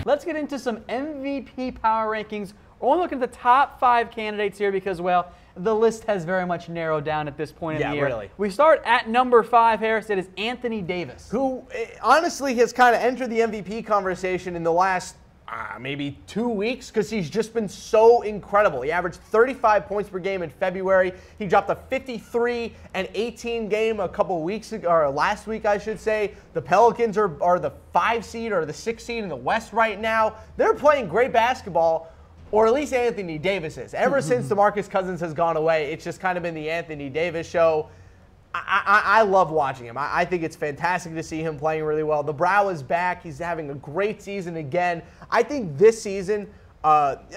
let's get into some MVP power rankings. We're only looking at the top 5 candidates here because, well, the list has very much narrowed down at this point in the year. Really. We start at number 5, Harris. It is Anthony Davis, who honestly has kind of entered the MVP conversation in the last maybe 2 weeks because he's just been so incredible. He averaged 35 points per game in February. He dropped a 53 and 18 game a couple weeks ago, or last week, I should say. The Pelicans are the 5 seed or the 6 seed in the West right now. They're playing great basketball. Or at least Anthony Davis is. Ever since DeMarcus Cousins has gone away, it's just kind of been the Anthony Davis show. I love watching him. I think it's fantastic to see him playing really well. The brow is back. He's having a great season again. I think this season,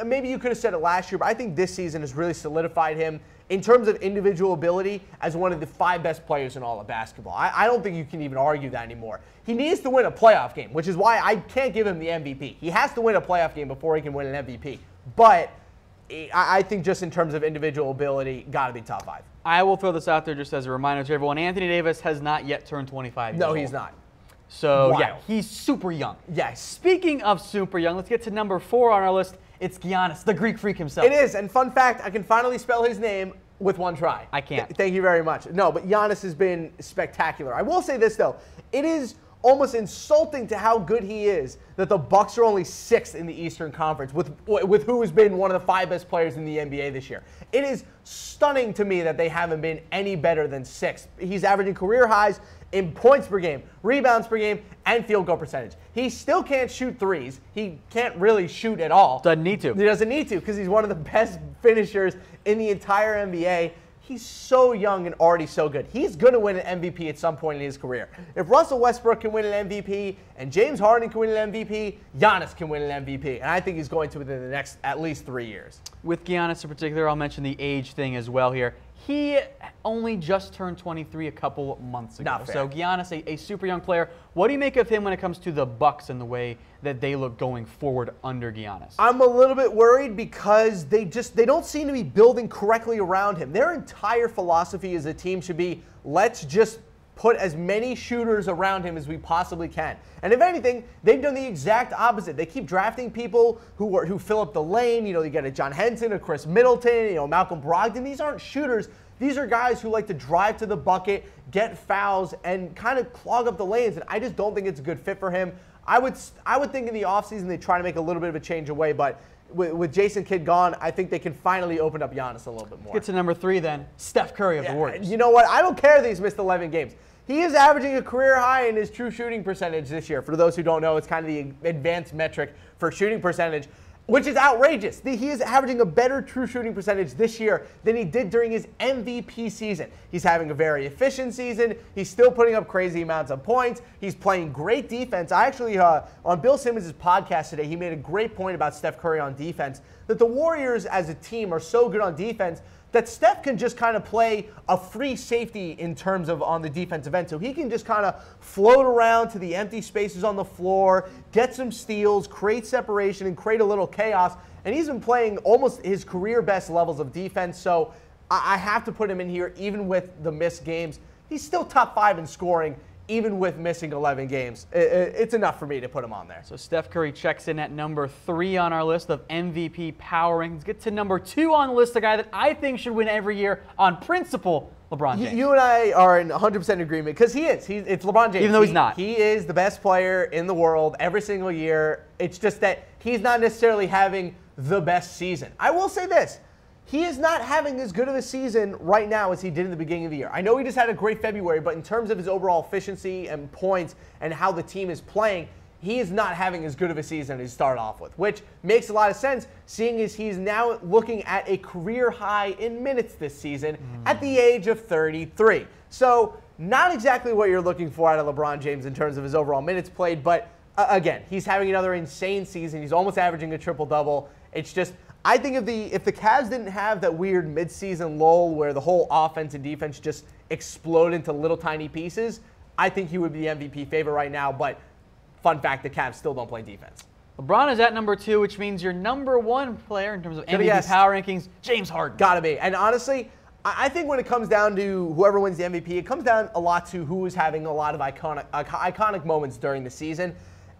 maybe you could have said it last year, but I think this season has really solidified him in terms of individual ability as one of the 5 best players in all of basketball. I don't think you can even argue that anymore. He needs to win a playoff game, which is why I can't give him the MVP. He has to win a playoff game before he can win an MVP. But I think just in terms of individual ability, got to be top 5. I will throw this out there just as a reminder to everyone. Anthony Davis has not yet turned 25 years old. No, he's not. So, yeah, he's super young. Yes. Speaking of super young, let's get to number 4 on our list. It's Giannis, the Greek freak himself. It is. And fun fact, I can finally spell his name with one try. I can't. Thank you very much. No, but Giannis has been spectacular. I will say this, though. It is almost insulting to how good he is that the Bucks are only 6th in the Eastern Conference with who has been one of the 5 best players in the NBA this year. It is stunning to me that they haven't been any better than 6th. He's averaging career highs in points per game, rebounds per game, and field goal percentage. He still can't shoot threes. He can't really shoot at all. Doesn't need to. He doesn't need to because he's one of the best finishers in the entire NBA. He's so young and already so good. He's going to win an MVP at some point in his career. If Russell Westbrook can win an MVP and James Harden can win an MVP, Giannis can win an MVP. And I think he's going to within the next at least 3 years. With Giannis in particular, I'll mention the age thing as well here. He only just turned 23 a couple months ago. Not fair. So Giannis, a super young player. What do you make of him when it comes to the Bucks and the way that they look going forward under Giannis? I'm a little bit worried because they don't seem to be building correctly around him. Their entire philosophy as a team should be, let's just put as many shooters around him as we possibly can. And if anything, they've done the exact opposite. They keep drafting people who fill up the lane. You know, you get a John Henson, a Chris Middleton, Malcolm Brogdon. These aren't shooters. These are guys who like to drive to the bucket, get fouls, and kind of clog up the lanes. And I just don't think it's a good fit for him. I would think in the offseason they try to make a little bit of a change away, but with Jason Kidd gone, I think they can finally open up Giannis a little bit more. Get to number 3 then, Steph Curry of the Warriors. You know what? I don't care that he's missed 11 games. He is averaging a career high in his true shooting percentage this year. For those who don't know, it's kind of the advanced metric for shooting percentage, which is outrageous. He is averaging a better true shooting percentage this year than he did during his MVP season. He's having a very efficient season. He's still putting up crazy amounts of points. He's playing great defense. I actually, on Bill Simmons' podcast today, he made a great point about Steph Curry on defense, that the Warriors as a team are so good on defense that Steph can just kind of play a free safety in terms of on the defensive end. So he can just kind of float around to the empty spaces on the floor, get some steals, create separation, and create a little chaos. And he's been playing almost his career best levels of defense. So I have to put him in here even with the missed games. He's still top 5 in scoring, even with missing 11 games. It's enough for me to put him on there. So Steph Curry checks in at number 3 on our list of MVP power rankings. Let's get to number 2 on the list, a guy that I think should win every year on principle, LeBron James. You and I are in 100% agreement because he is. It's LeBron James. Even though he's not. He is the best player in the world every single year. It's just that he's not necessarily having the best season. I will say this. He is not having as good of a season right now as he did in the beginning of the year. I know he just had a great February, but in terms of his overall efficiency and points and how the team is playing, he is not having as good of a season as he started off with, which makes a lot of sense, seeing as he's now looking at a career high in minutes this season at the age of 33. So not exactly what you're looking for out of LeBron James in terms of his overall minutes played, but again, he's having another insane season. He's almost averaging a triple-double. It's just, I think if the Cavs didn't have that weird midseason lull where the whole offense and defense just explode into little tiny pieces, I think he would be the MVP favorite right now. But fun fact, the Cavs still don't play defense. LeBron is at number 2, which means your number 1 player in terms of MVP power rankings, James Harden. Gotta be. And honestly, I think when it comes down to whoever wins the MVP, it comes down a lot to who is having a lot of iconic moments during the season.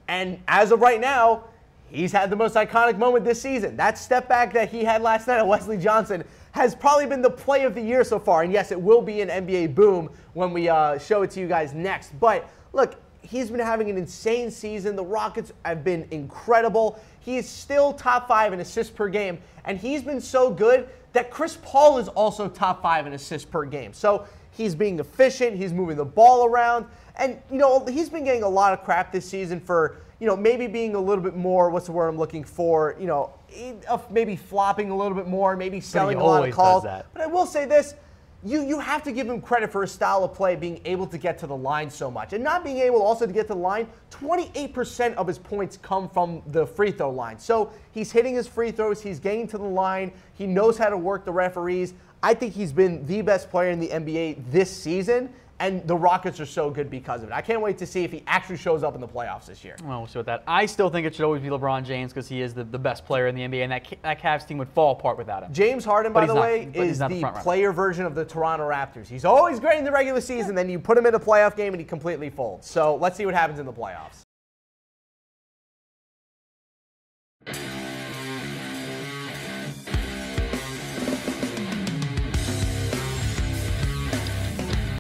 And as of right now, he's had the most iconic moment this season. That step back that he had last night at Wesley Johnson has probably been the play of the year so far. And yes, it will be an NBA boom when we show it to you guys next. But look, he's been having an insane season. The Rockets have been incredible. He is still top 5 in assists per game. And he's been so good that Chris Paul is also top 5 in assists per game. So he's being efficient. He's moving the ball around. And, he's been getting a lot of crap this season for, maybe being a little bit more, what's the word I'm looking for, maybe flopping a little bit more, maybe selling a lot of calls. But I will say this. You have to give him credit for his style of play, being able to get to the line so much. And not being able also to get to the line, 28% of his points come from the free throw line. So he's hitting his free throws, he's getting to the line, he knows how to work the referees. I think he's been the best player in the NBA this season, and the Rockets are so good because of it. I can't wait to see if he actually shows up in the playoffs this year. Well, we'll see with that. I still think it should always be LeBron James because he is the best player in the NBA, and that Cavs team would fall apart without him. James Harden, by the way, is the player version of the Toronto Raptors. He's always great in the regular season, then you put him in a playoff game and he completely folds. So let's see what happens in the playoffs.